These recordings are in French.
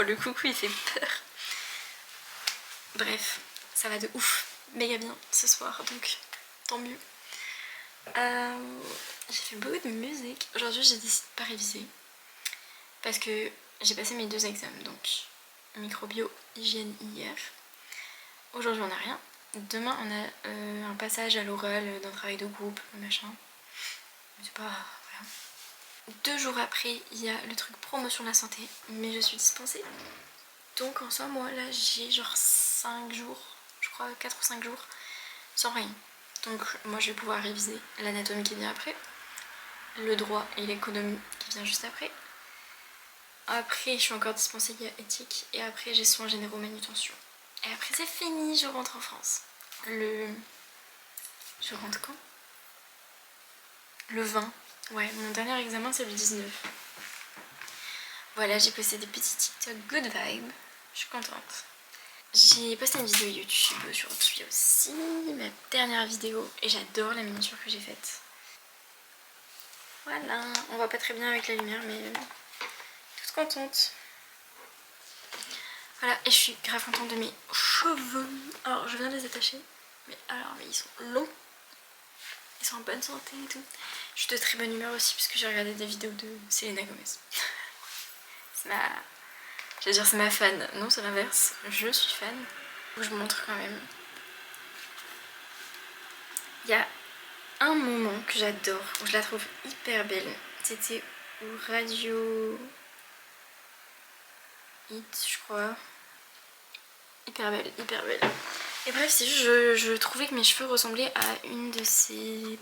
Oh le coucou il fait peur. Bref, ça va de ouf, méga bien ce soir donc tant mieux. J'ai fait beaucoup de musique. Aujourd'hui j'ai décidé de pas réviser parce que j'ai passé mes 2 examens, donc microbio, hygiène hier. Aujourd'hui on n'a rien. Demain on a un passage à l'oral d'un travail de groupe, machin. C'est pas... voilà. 2 jours après il y a le truc promotion de la santé, mais je suis dispensée. Donc en soi moi là j'ai genre 5 jours, je crois 4 ou 5 jours sans rien. Donc moi je vais pouvoir réviser l'anatomie qui vient après, le droit et l'économie qui vient juste après. Après je suis encore dispensée, il y a éthique, et après j'ai soins généraux manutention. Et après c'est fini, je rentre en France. Je rentre quand? Le 20. Ouais, mon dernier examen c'est le 19. Voilà, j'ai posté des petits TikTok good vibe, je suis contente. J'ai posté une vidéo YouTube aujourd'hui aussi, ma dernière vidéo, et j'adore la miniature que j'ai faite. Voilà, on voit pas très bien avec la lumière mais toute contente. Voilà, et je suis grave contente de mes cheveux. Alors je viens de les attacher, mais ils sont longs, ils sont en bonne santé et tout. Je suis de très bonne humeur aussi puisque j'ai regardé des vidéos de Selena Gomez. J'allais dire c'est ma fan, non c'est l'inverse, je suis fan. Je vous montre quand même. Il y a un moment que j'adore, où je la trouve hyper belle. C'était au Radio Hit, je crois. Hyper belle, hyper belle. Et bref, c'est juste je trouvais que mes cheveux ressemblaient à une de ces...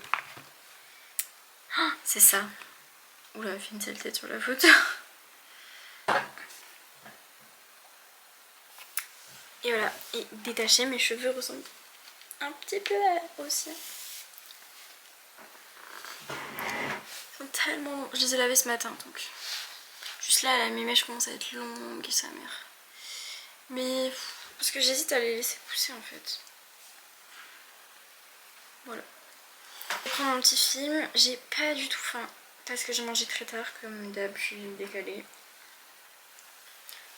Oh, c'est ça. Oula, elle fait une sale tête sur la photo. Et voilà, et détaché, mes cheveux ressemblent un petit peu à elle aussi. Ils sont tellement longs. Je les ai lavés ce matin, donc... Juste là, mes mèches commencent à être longues et sa mère. Mais... parce que j'hésite à les laisser pousser en fait. Voilà. Je prends mon petit film. J'ai pas du tout faim parce que j'ai mangé très tard comme d'hab, je suis décalée.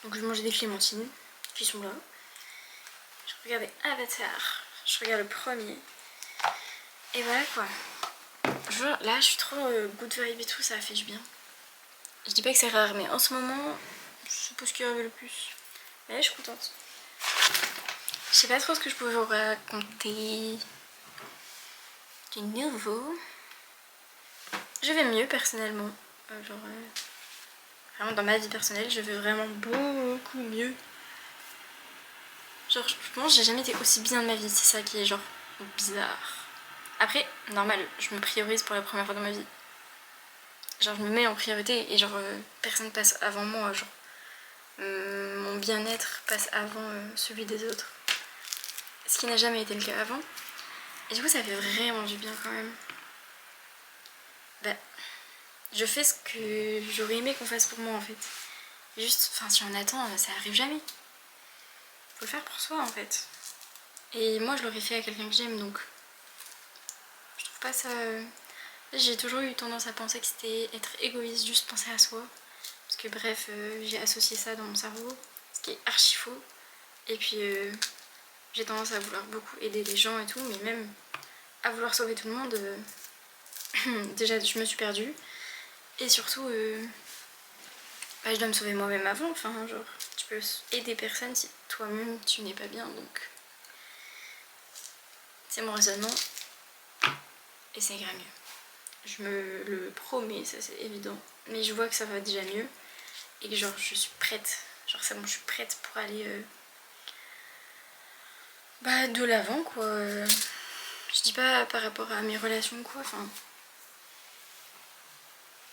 Donc je mangeais des clémentines qui sont là. Je regardais Avatar. Je regarde le premier. Et voilà quoi. Là je suis trop good vibe et tout, ça a fait du bien. Je dis pas que c'est rare mais en ce moment je sais pas ce qui arrive le plus. Mais là je suis contente. Je sais pas trop ce que je pouvais vous raconter du nouveau. Je vais mieux personnellement. Vraiment dans ma vie personnelle, je vais vraiment beaucoup mieux. Genre je pense que j'ai jamais été aussi bien de ma vie, c'est ça qui est genre bizarre. Après, normal, je me priorise pour la première fois dans ma vie. Genre je me mets en priorité et genre personne passe avant moi, genre mon bien-être passe avant celui des autres. Ce qui n'a jamais été le cas avant. Et du coup ça fait vraiment du bien quand même. Bah, je fais ce que j'aurais aimé qu'on fasse pour moi en fait. Juste, enfin si on attend, ça arrive jamais. Faut le faire pour soi en fait. Et moi je l'aurais fait à quelqu'un que j'aime donc je trouve pas ça... J'ai toujours eu tendance à penser que c'était être égoïste, juste penser à soi. Parce que bref, j'ai associé ça dans mon cerveau, ce qui est archi faux. Et puis j'ai tendance à vouloir beaucoup aider les gens et tout, mais même à vouloir sauver tout le monde, déjà je me suis perdue. Et surtout, je dois me sauver moi-même avant, enfin genre, tu peux aider personne si toi-même tu n'es pas bien, donc c'est mon raisonnement et ça ira mieux. Je me le promets, ça c'est évident, mais je vois que ça va déjà mieux et que genre je suis prête, genre c'est bon, je suis prête pour aller de l'avant quoi. Je dis pas par rapport à mes relations quoi, enfin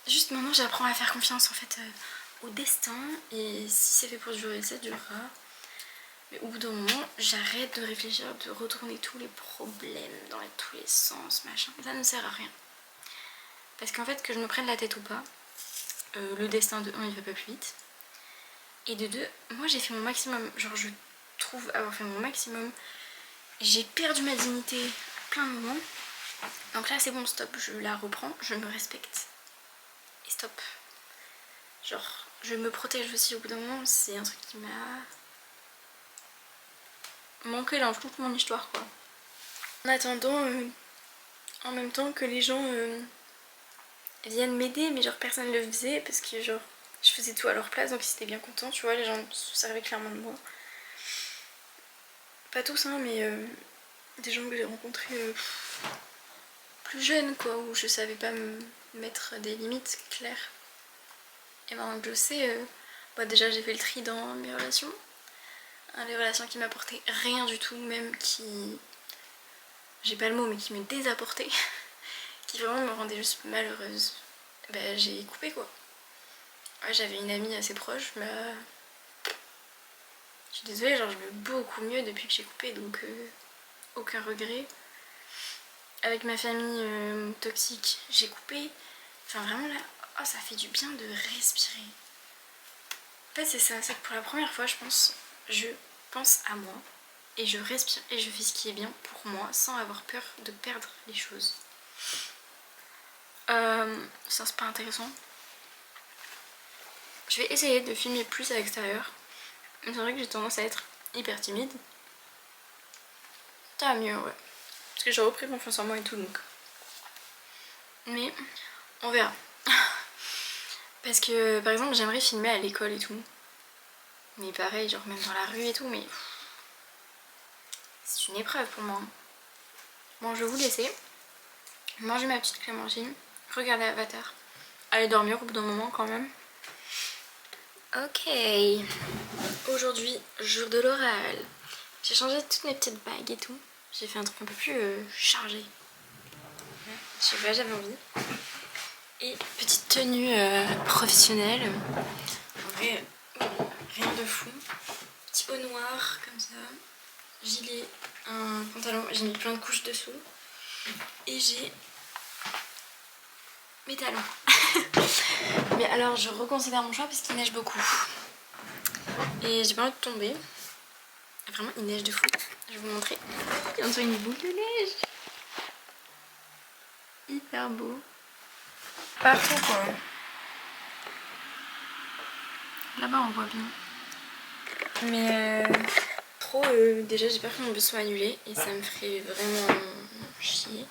juste maintenant j'apprends à faire confiance en fait au destin, et si c'est fait pour durer ça durera. Mais au bout d'un moment j'arrête de réfléchir, de retourner tous les problèmes dans tous les sens machin, ça ne sert à rien. Parce qu'en fait que je me prenne la tête ou pas, le destin de 1 il va pas plus vite, et de 2 moi j'ai fait mon maximum, genre je trouve avoir fait mon maximum. J'ai perdu ma dignité à plein de moments, donc là c'est bon, stop, je la reprends, je me respecte et stop. Genre je me protège aussi au bout d'un moment. C'est un truc qui m'a manqué dans toute mon histoire quoi. En attendant, en même temps que les gens viennent m'aider, mais genre personne ne le faisait parce que genre je faisais tout à leur place, donc ils étaient bien contents, tu vois, les gens se servaient clairement de moi. Pas tous hein, mais des gens que j'ai rencontrés plus jeunes quoi, où je savais pas me mettre des limites claires. Et maintenant que je sais, déjà j'ai fait le tri dans mes relations. Les relations qui m'apportaient rien du tout, même qui... j'ai pas le mot, mais qui me désapportaient, qui vraiment me rendaient juste malheureuse. J'ai coupé quoi. Ouais, j'avais une amie assez proche, mais je suis désolée, genre je vais beaucoup mieux depuis que j'ai coupé, donc aucun regret. Avec ma famille toxique, j'ai coupé. Enfin vraiment là, oh, ça fait du bien de respirer. En fait c'est ça, c'est que pour la première fois je pense à moi et je respire et je fais ce qui est bien pour moi sans avoir peur de perdre les choses. Ça c'est pas intéressant. Je vais essayer de filmer plus à l'extérieur. C'est vrai que j'ai tendance à être hyper timide. Ça va mieux ouais. Parce que j'ai repris confiance en moi et tout donc. Mais on verra. Parce que par exemple j'aimerais filmer à l'école et tout. Mais pareil, genre même dans la rue et tout, mais c'est une épreuve pour moi. Bon, je vais vous laisser. Manger ma petite clémentine. Regarder Avatar. Aller dormir au bout d'un moment quand même. Ok. Aujourd'hui, jour de l'oral. J'ai changé toutes mes petites bagues et tout. J'ai fait un truc un peu plus chargé. Je sais pas, j'avais envie. Et petite tenue professionnelle. En vrai, rien de fou. Petit haut noir comme ça. Gilet, un pantalon, j'ai mis plein de couches dessous. Et j'ai mes talons. Mais alors je reconsidère mon choix parce qu'il neige beaucoup. Et j'ai pas envie de tomber. Vraiment il neige de fou. Je vais vous montrer. Il y a une boule de neige. Hyper beau. Partout quoi. Là-bas on voit bien. Mais trop déjà j'ai peur que mon bus soit annulé et ça me ferait vraiment chier.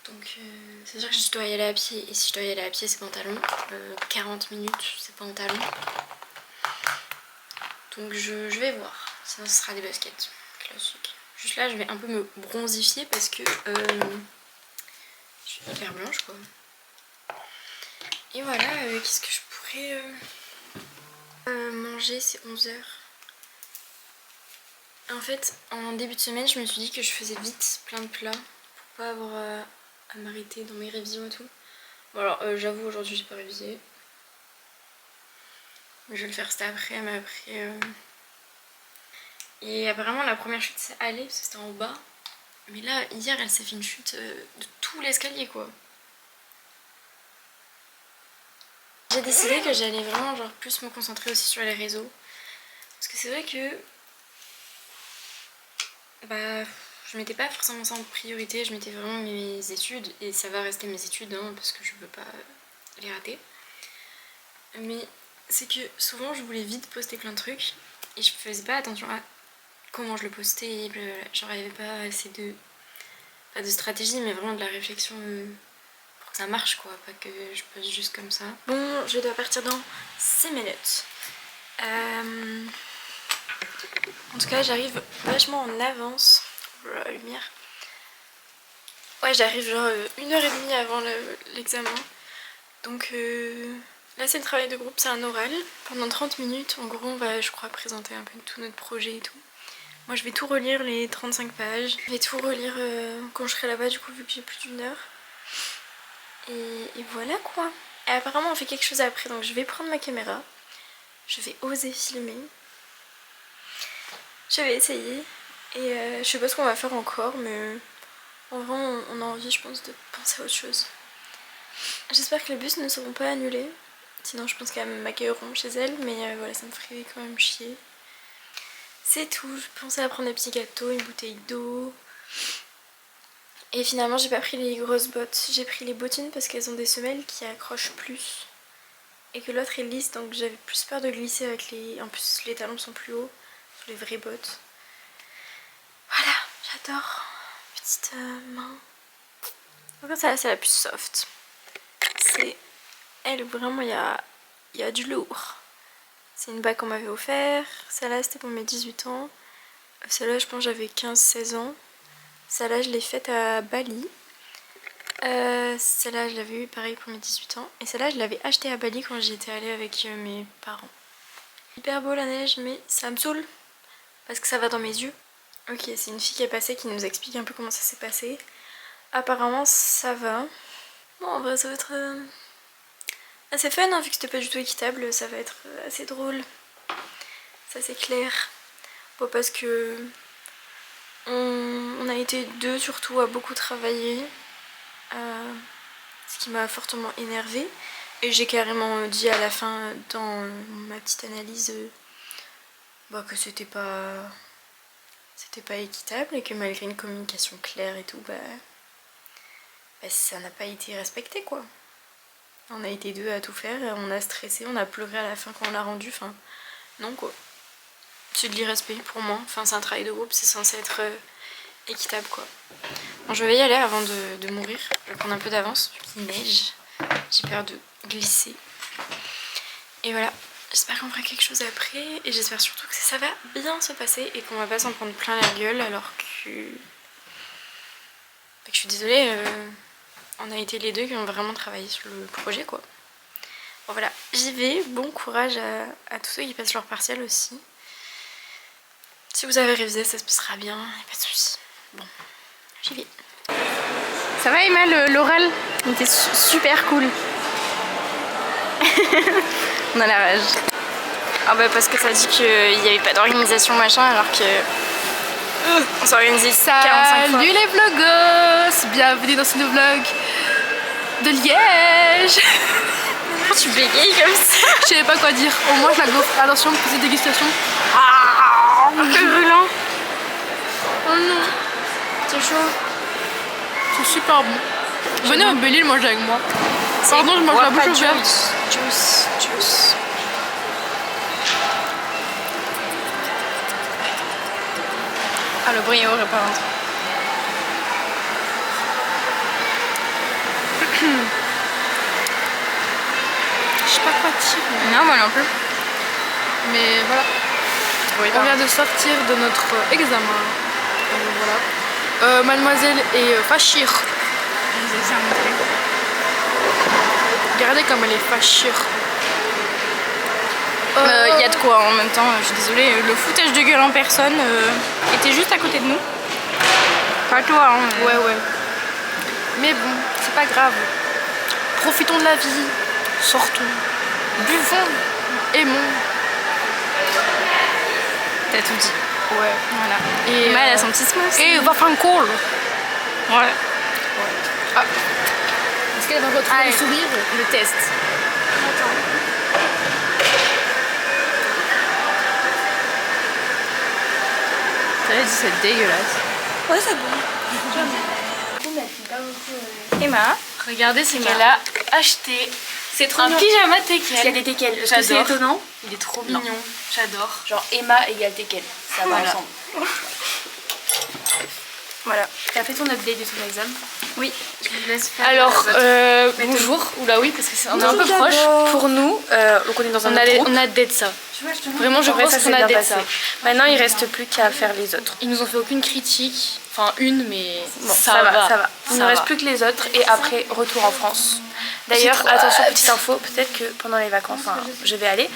Donc c'est sûr que je dois y aller à pied et si je dois y aller à pied c'est pantalon. 40 minutes c'est pantalon. Donc je vais voir. Sinon ce sera des baskets classiques. Juste là je vais un peu me bronzifier parce que je suis hyper blanche quoi. Et voilà, qu'est-ce que je pourrais manger, c'est 11h. En fait en début de semaine je me suis dit que je faisais vite plein de plats pour pas avoir à m'arrêter dans mes révisions et tout. Bon alors j'avoue aujourd'hui j'ai pas révisé. Je vais le faire cet après, mais après... Et apparemment la première chute c'est allé parce que c'était en bas. Mais là hier elle s'est fait une chute de tout l'escalier quoi. J'ai décidé que j'allais vraiment genre plus me concentrer aussi sur les réseaux. Parce que c'est vrai que... je mettais pas forcément ça en priorité, je mettais vraiment mes études. Et ça va rester mes études hein, parce que je veux pas les rater. Mais c'est que souvent je voulais vite poster plein de trucs. Et je faisais pas attention à comment je le postais, genre il n'y avait pas assez de... pas de stratégie mais vraiment de la réflexion pour que ça marche quoi, pas que je poste juste comme ça. Bon, je dois partir dans 6 minutes. En tout cas j'arrive vachement en avance. Oh la lumière. Ouais j'arrive genre 1h30 avant l'examen. Donc là c'est le travail de groupe, c'est un oral. Pendant 30 minutes en gros on va je crois présenter un peu tout notre projet et tout. Moi je vais tout relire les 35 pages. Je vais tout relire quand je serai là-bas du coup vu que j'ai plus d'1 heure. Et voilà quoi. Et apparemment on fait quelque chose après donc je vais prendre ma caméra. Je vais oser filmer. Je vais essayer. Et je sais pas ce qu'on va faire encore mais en vrai on a envie je pense de penser à autre chose. J'espère que les bus ne seront pas annulés. Sinon je pense qu'elles m'accueilleront chez elles mais voilà ça me ferait quand même chier. C'est tout, je pensais à prendre des petits gâteaux, une bouteille d'eau. Et finalement j'ai pas pris les grosses bottes, j'ai pris les bottines parce qu'elles ont des semelles qui accrochent plus. et que l'autre est lisse, donc j'avais plus peur de glisser avec les... En plus les talons sont plus hauts sur les vraies bottes. Voilà, j'adore. Petite main. Donc celle-là c'est la plus soft. C'est elle, vraiment il y a du lourd. C'est une bague qu'on m'avait offert. Celle-là c'était pour mes 18 ans. Celle-là je pense j'avais 15-16 ans. Celle-là je l'ai faite à Bali. Celle-là je l'avais eu pareil pour mes 18 ans. Et celle-là je l'avais achetée à Bali quand j'y étais allée avec mes parents. Hyper beau la neige, mais ça me saoule parce que ça va dans mes yeux. Ok, c'est une fille qui est passée qui nous explique un peu comment ça s'est passé. Apparemment ça va. Bon, en vrai ça va être assez fun hein, vu que c'était pas du tout équitable, ça va être assez drôle. Ça c'est clair. Bon, parce que on a été deux surtout à beaucoup travailler. Ce qui m'a fortement énervée. Et j'ai carrément dit à la fin dans ma petite analyse que c'était pas équitable et que malgré une communication claire et tout, ça n'a pas été respecté quoi. On a été deux à tout faire, on a stressé, on a pleuré à la fin quand on l'a rendu, enfin non quoi. C'est de l'irrespect pour moi, enfin c'est un travail de groupe, c'est censé être équitable quoi. Bon, je vais y aller avant de mourir, je vais prendre un peu d'avance vu qu'il neige, j'ai peur de glisser. Et voilà, j'espère qu'on fera quelque chose après et j'espère surtout que ça va bien se passer et qu'on va pas s'en prendre plein la gueule alors que je suis désolée, on a été les deux qui ont vraiment travaillé sur le projet quoi. Bon voilà, j'y vais, bon courage à tous ceux qui passent leur partiel aussi. Si vous avez révisé ça se passera bien, y'a pas de soucis. Bon, j'y vais. Ça va Emma, l'oral? Il était super cool. On a la rage. Ah bah parce que ça dit qu'il n'y avait pas d'organisation machin alors que on s'est organisé 45 fois. Salut les vlogos, bienvenue dans ce nouveau vlog de Liège. Pourquoi tu bégayes comme ça? Je savais pas quoi dire, au moins je la gaufre. Attention, petite dégustation. Un peu brûlant. Oh non, c'est chaud. C'est super bon. Venez au Belle-Île manger avec moi. Pardon, je mange la bouche ouverte. Juice. Ah, le brio aurait pas rentré. Je sais pas quoi dire. Non, moi non plus. Mais voilà. Oui, on vient de sortir de notre examen. Voilà. Mademoiselle est fâchée. Regardez comme elle est fâchée. Y a de quoi en même temps, je suis désolée, le foutage de gueule en personne était juste à côté de nous. Pas toi hein. Ouais. Mais bon, c'est pas grave. Profitons de la vie. Sortons. Buvons. Aimons. T'as tout dit. Ouais. Voilà. Et Emma elle a son petit smoothie. Et va faire un call. Ouais. Ah. Est-ce qu'elle va retrouver le sourire? Le test. Attends. C'est dégueulasse. Ouais, c'est bon. Emma, regardez ce qu'elle a acheté. c'est trop un mignon. pyjama teckel. Il y a des teckels. Est-ce que c'est J'adore. étonnant? Il est trop mignon. J'adore. Genre Emma égale teckel. Ça va ensemble. Voilà. T'as fait ton update de ton examen? Oui. Je vous laisse faire. Alors, bonjour. Oula, oui, parce que c'est un peu proche. Pour nous, donc on est dans un autre groupe. On a date ça. Vraiment, je En vrai, pense ça qu'on s'est a bien date passé. ça. Maintenant, il reste plus qu'à faire les autres. Ils nous ont fait aucune critique. Enfin, une, mais Bon, ça va. Il ne reste plus que les autres et après, retour en France. D'ailleurs, trop attention, hâte. petite info, peut-être que pendant les vacances, je vais aller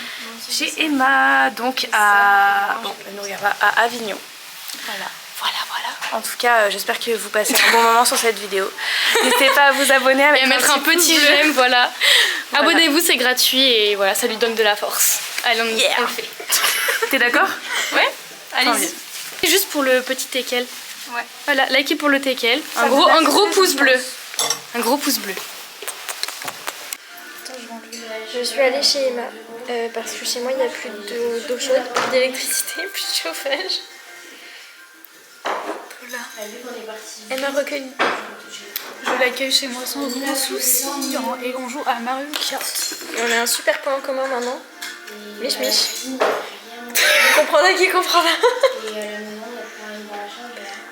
chez Emma, donc à... Bon, elle nous regardera à Avignon. Voilà. En tout cas, j'espère que vous passez un bon moment sur cette vidéo. N'hésitez pas à vous abonner, à Et mettre un petit pouce bleu. j'aime, voilà. Voilà. Abonnez-vous, c'est gratuit et voilà, ça lui donne de la force. Allez, on le fait. T'es d'accord? Ouais, Tant allez-y. C'est juste pour le petit teckel. Ouais. Voilà, likez pour le teckel. Un gros pouce bleu. Un gros pouce bleu. Je suis allée chez Emma parce que chez moi il n'y a plus d'eau chaude, plus d'électricité, plus de chauffage. Là. Elle m'a recueilli. Je l'accueille chez moi sans aucun souci hein, et on joue à Mario Kart. Et on a un super point en commun maintenant. Mich mich. Comprendra qui comprendra.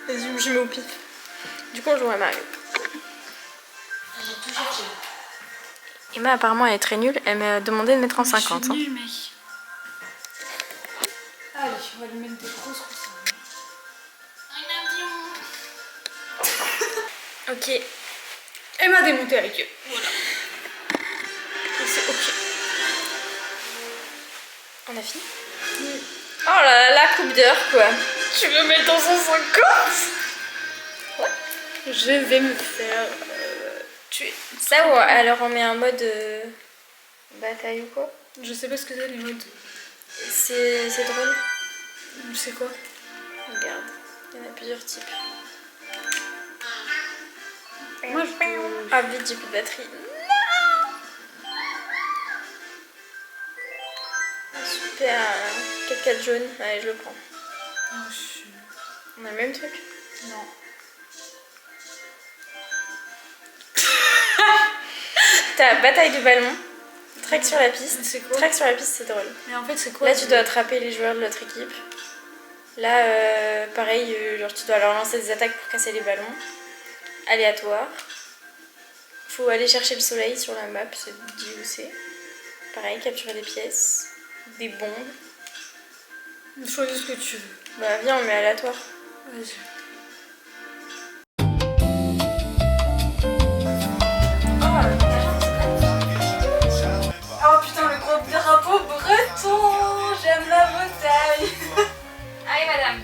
Vas-y, je mets au pif. Du coup, on joue à Mario. Emma, apparemment, elle est très nulle. Elle m'a demandé de mettre en 50. Je suis nulle, mec. Allez, on va lui mettre des grosses coussins. Ok. Elle m'a démonté avec eux. Voilà. Et c'est ok. On a fini? Oh là là, la coupe d'heure quoi. Tu veux mettre en 150? Ouais. Je vais me faire tuer. Ça ou alors on met un mode bataille ou quoi? Je sais pas ce que c'est les modes. C'est drôle. C'est quoi? Regarde, il y en a plusieurs types. Moi je... Ah vite, j'ai plus de batterie. Non. Super, 4x4 jaune. Allez, je le prends. Oh, On a le même truc? Non. T'as bataille de ballon, track sur la piste. C'est quoi? Track sur la piste, c'est drôle. Mais en fait, c'est quoi? Là, tu dois attraper les joueurs de l'autre équipe. Là, pareil, genre tu dois leur lancer des attaques pour casser les ballons. Aléatoire. Faut aller chercher le soleil sur la map, c'est dit où c'est. Pareil, capturer des pièces, des bombes. Choisis ce que tu veux. Bah viens, on met aléatoire. Vas-y. Oh putain, le gros drapeau breton. J'aime la bataille. Allez madame.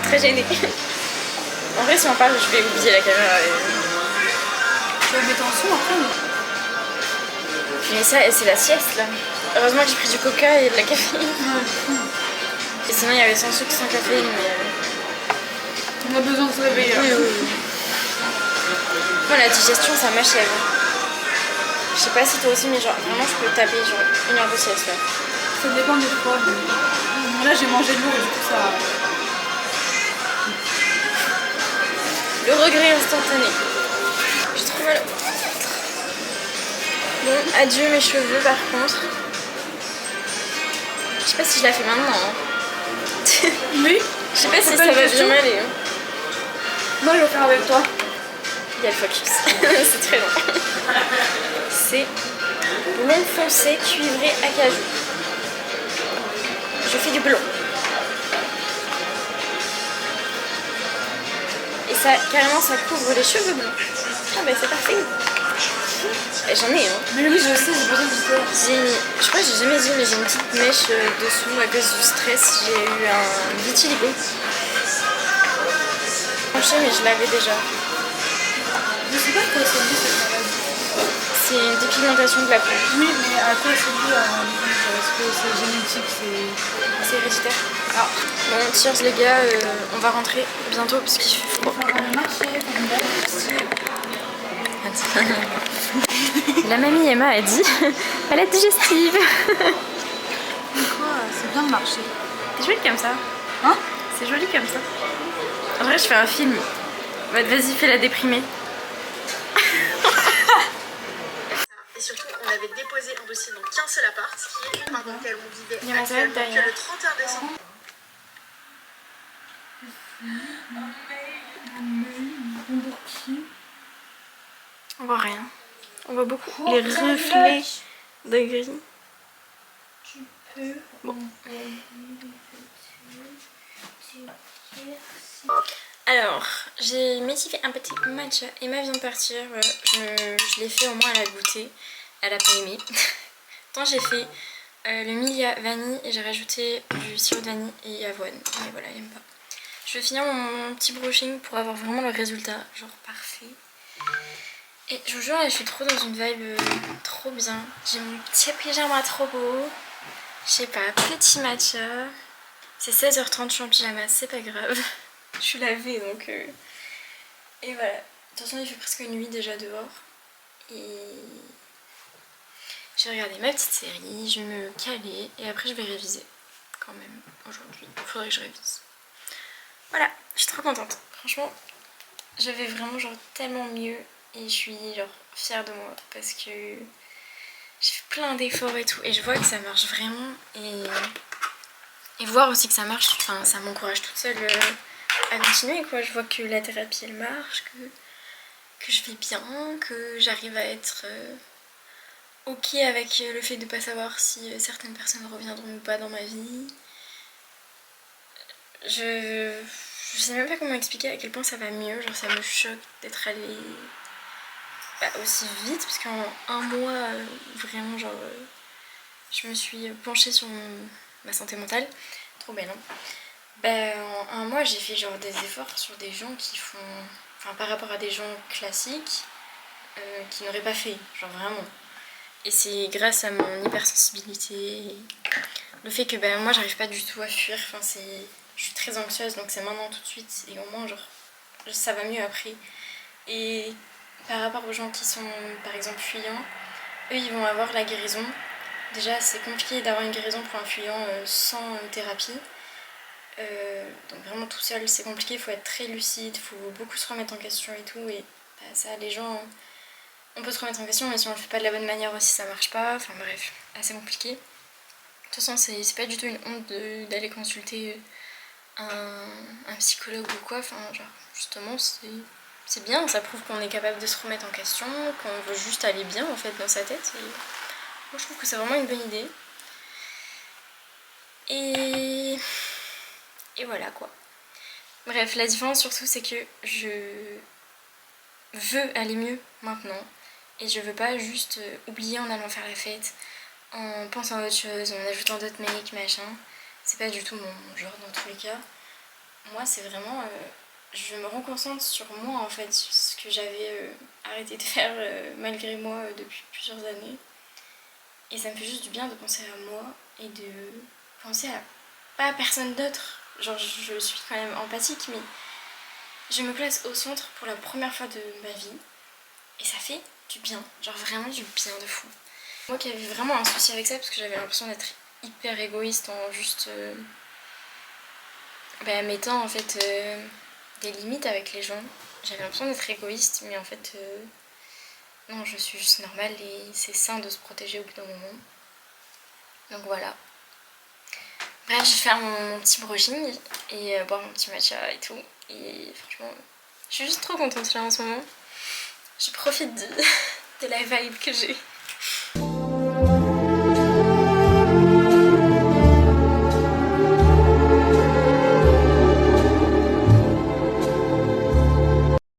Très gênée. En vrai, si on parle, je vais oublier la caméra. Tu vas mettre en son après? Mais ça, c'est la sieste là. Heureusement que j'ai pris du coca et de la caféine. Et sinon, il y avait sans sucre, sans caféine. Mais... On a besoin de se réveiller. Oui, oui, oui. Moi, la digestion, ça m'achève. Je sais pas si toi aussi, mais genre, vraiment, je peux taper genre 1 heure de sieste là. Ça dépend des fois. Mais... Là, j'ai mangé de l'eau et du coup, ça. Le regret instantané. J'ai trop mal au ventre. Bon, adieu mes cheveux par contre. Je sais pas si je la fais maintenant. Hein. Oui. Je sais pas si ça va bien aller. Hein. Moi, je vais faire avec toi. Il y a le focus. C'est très long. C'est blond foncé cuivré acajou. Je fais du blond. Et ça, carrément, ça couvre les cheveux blonds. Ah bah c'est parfait. Et j'en ai, hein. Mais oui, je sais, j'ai besoin de toi. Je crois que j'ai jamais dit, mais j'ai une petite mèche dessous à cause du stress. J'ai eu un vitiligo. Penché, mais je l'avais déjà. Je sais pas à quoi c'est dû cette maladie. C'est une dépigmentation de la peau. Oui, mais à quoi c'est dû? Est-ce que c'est génétique? C'est héréditaire. Ah. Bon, cheers les gars, on va rentrer bientôt parce qu'il fait froid. La mamie Emma a dit elle est digestive. Quoi? C'est bien de marcher. C'est joli comme ça. Hein? C'est joli comme ça. En vrai, je fais un film. Vas-y, fais la déprimée. Et surtout, on avait avait déposé un dossier dans qu'un seul appart, qui est une dans laquelle on vivait Il y a ma actuellement tête que derrière. le 31 décembre. On voit rien. On voit beaucoup les reflets de gris. Bon. Alors, j'ai métivé un petit matcha. Emma vient de partir. Voilà. Je l'ai fait au moins, elle a goûté. Elle a pas aimé. Tant j'ai fait le Milia vanille et j'ai rajouté du sirop de vanille et avoine. Mais voilà, elle aime pas. Je vais finir mon petit brushing pour avoir vraiment le résultat, genre parfait. Et je vous jure, là, je suis trop dans une vibe trop bien. J'ai mon petit pyjama trop beau. Je sais pas, petit matcha. C'est 16h30, je suis en pyjama, c'est pas grave. Je suis lavée donc... Et voilà. De toute façon, il fait presque nuit déjà dehors. Et... je vais regarder ma petite série, je vais me caler et après je vais réviser quand même aujourd'hui. Il faudrait que je révise. Voilà, je suis trop contente. Franchement, je vais vraiment genre tellement mieux et je suis genre fière de moi parce que j'ai fait plein d'efforts et tout et je vois que ça marche vraiment et voir aussi que ça marche, enfin ça m'encourage toute seule à continuer quoi. Je vois que la thérapie elle marche, que je vais bien, que j'arrive à être ok avec le fait de pas savoir si certaines personnes reviendront ou pas dans ma vie. Je sais même pas comment expliquer à quel point ça va mieux, genre ça me choque d'être allée aussi vite parce qu'en un mois vraiment genre je me suis penchée sur ma santé mentale, trop belle hein. En un mois j'ai fait genre des efforts sur des gens qui font, enfin par rapport à des gens classiques qui n'auraient pas fait, genre vraiment. Et c'est grâce à mon hypersensibilité, le fait que moi j'arrive pas du tout à fuir, enfin je suis très anxieuse donc c'est maintenant tout de suite et au moins genre ça va mieux après. Et par rapport aux gens qui sont par exemple fuyants, eux ils vont avoir la guérison. Déjà c'est compliqué d'avoir une guérison pour un fuyant sans thérapie. Donc vraiment tout seul c'est compliqué, il faut être très lucide, il faut beaucoup se remettre en question et tout. Et ça les gens, on peut se remettre en question mais si on le fait pas de la bonne manière aussi ça marche pas. Enfin bref, assez compliqué. De toute façon c'est pas du tout une honte d'aller consulter un psychologue ou quoi, enfin genre justement c'est bien, ça prouve qu'on est capable de se remettre en question, qu'on veut juste aller bien en fait dans sa tête et moi je trouve que c'est vraiment une bonne idée et voilà quoi. Bref, la différence surtout c'est que je veux aller mieux maintenant et je veux pas juste oublier en allant faire la fête, en pensant à autre chose, en ajoutant d'autres mecs, machin. C'est pas du tout mon genre dans tous les cas. Moi c'est vraiment, je me reconcentre sur moi en fait, sur ce que j'avais arrêté de faire malgré moi depuis plusieurs années. Et ça me fait juste du bien de penser à moi et de penser à pas à personne d'autre. Genre je suis quand même empathique mais je me place au centre pour la première fois de ma vie. Et ça fait du bien, genre vraiment du bien de fou. Moi qui avais vraiment un souci avec ça parce que j'avais l'impression d'être hyper égoïste en juste mettant en fait des limites avec les gens. J'avais l'impression d'être égoïste mais en fait non, je suis juste normale et c'est sain de se protéger au bout d'un moment. Donc voilà. Bref, je vais faire mon petit brushing et boire mon petit matcha et tout. Et franchement, je suis juste trop contente là en ce moment. Je profite de la vibe que j'ai.